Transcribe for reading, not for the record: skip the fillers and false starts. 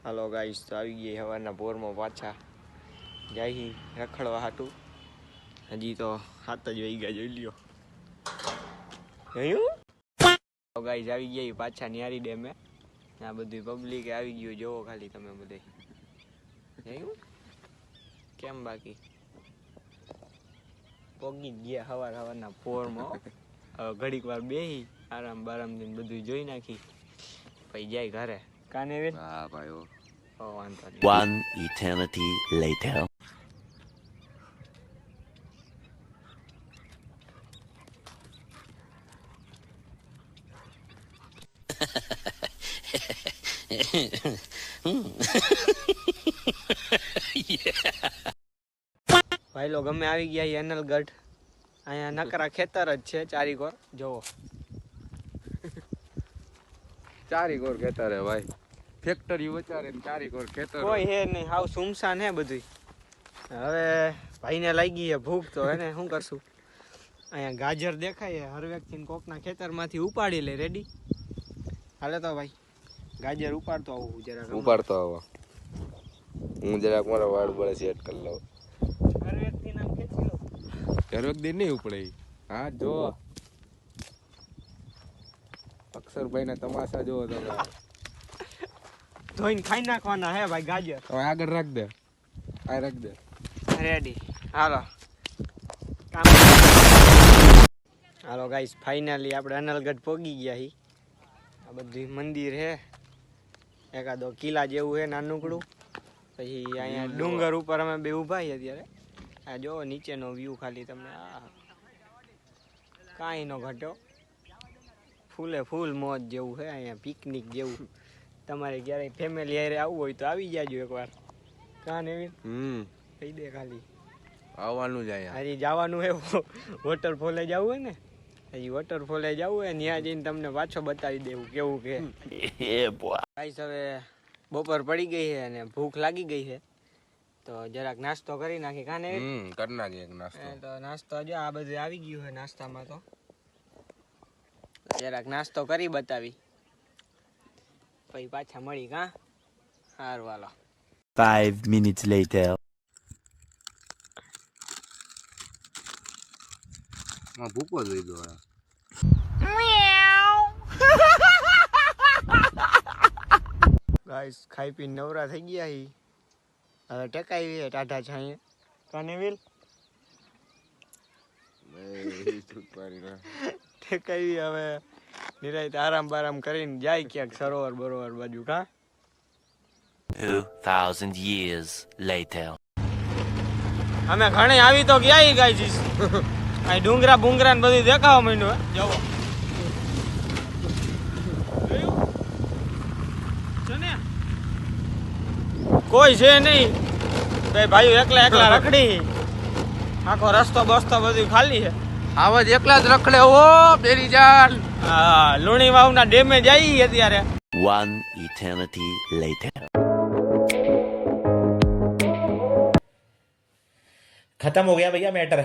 હાલો guys, તો આવી ગઈ હવારના પોરમાં પાછા જાય રખડવા હાટું. હજી તો 7 જ વાગ્યા જોઈ લ્યો. જોયું ગાઈસ, આવી ગયા પાછા ન્યારી ડેમે. આ બધી પબ્લિક આવી ગયું, જોવો ખાલી તમે બધે. જોયું કેમ બાકી પોગી ગયા હવારના પોરમાં. હવે ઘડીક વાર બેહી આરામ બારામ થી બધું જોઈ નાખી પછી જાય ઘરે. કાને હા ભાઈ. One eternity later. ભાઈ લો ગમે આવી ગયા એનલગઢ. અહીંયા નકરા ખેતર જ છે ચારીકોર. જોવો ચારીકોર ખેતર હે ભાઈ. ફેક્ટરી વચારે ચારીકોર ખેતર કોઈ હે નહીં, હાવ સુમસાન હે બધું. હવે ભાઈને લાગી હે ભૂખ, તો એને શું કરશું. અહીંયા ગાજર દેખાય હર વ્યક્તિને કોકના ખેતરમાંથી ઉપાડી લે. રેડી હાલે તો ભાઈ ગાજર ઉપાડતો આવું જરાક. ઉપાડતો આવો. હું જરાક મારા વાળ બળે સેટ કરી લઉં. હર વ્યક્તિ નામ ખેંચી લો. હર વ્યક્તિ નહીં ઉપડે. હા જો અક્ષરભાઈ ના તમાશા જોવો તમે. ધોઈને ખાઈ નાખવાના હે ભાઈ ગાજર. હવે આગળ રાખ દે. આ રાખ દે. રેડી હાલો હાલો ગાઈસ, ફાઇનલી આપણે અનલગઢ પોગી ગયા હી. આ બધું મંદિર હે, એકાદો કિલ્લા જેવું હે નાનકડું. પછી અહીંયા ડુંગર ઉપર અમે બે ઊભા છીએ અત્યારે. આ જો નીચેનો વ્યૂ ખાલી તમને. આ કાંઈ નો ઘટ્યો, ફૂલે ફૂલ મોજ જેવું છે અહીંયા, પિકનિક જેવું. તમારે ક્યારેય ફેમિલી હારે આવવું હોય તો આવી જાજો એકવાર. કાન એવી કહી દે ખાલી આવવાનું જ અહીંયા. હજી જવાનું હે વોટરફોલે જવું હોય ને, હજી વોટરફોલે જવું હોય ત્યાં જઈને તમને પાછો બતાવી દેવું કેવું કે. ગાઈસ હવે બપોર પડી ગઈ છે અને ભૂખ લાગી ગઈ છે, તો જરાક નાસ્તો કરી નાખી. કાને કરી નાખી એક નાસ્તો. તો નાસ્તો જો આ બધું આવી ગયું છે નાસ્તામાં. તો જરાક નાસ્તો કરી બતાવી પછી પાછા મળી. કા હાર વાલો. 5 minutes later. માં ભૂકો જોઈ દો. ગાઈસ ખાઈ પીને નવરા થઈ ગયા હી. હવે ટકાવી હે ટાઢા છાંયે. કાને વિલ ટકાવી હવે નિરાંત આરામ બારામ કરીને જાય ક્યાંક સરોવર બરોવર બાજુ. કા 2000 years later. અમે ઘણે આવી તો ગયા ગાઈસ. આ ડુંગરા બુંગરા ને બધું દેખાવા માંડ્યું. જવો કોઈ છે નહીં ભાઈ, એકલા એકલા રખડી. આખો રસ્તો બસ્તો બધું ખાલી છે. આવા જ એકલા જ રખડે. ઓ બેરી જાન. હા, લુણી વાવના ડેમે જઈએ અત્યારે. One eternity later. खत्म हो गया भैया मैटर।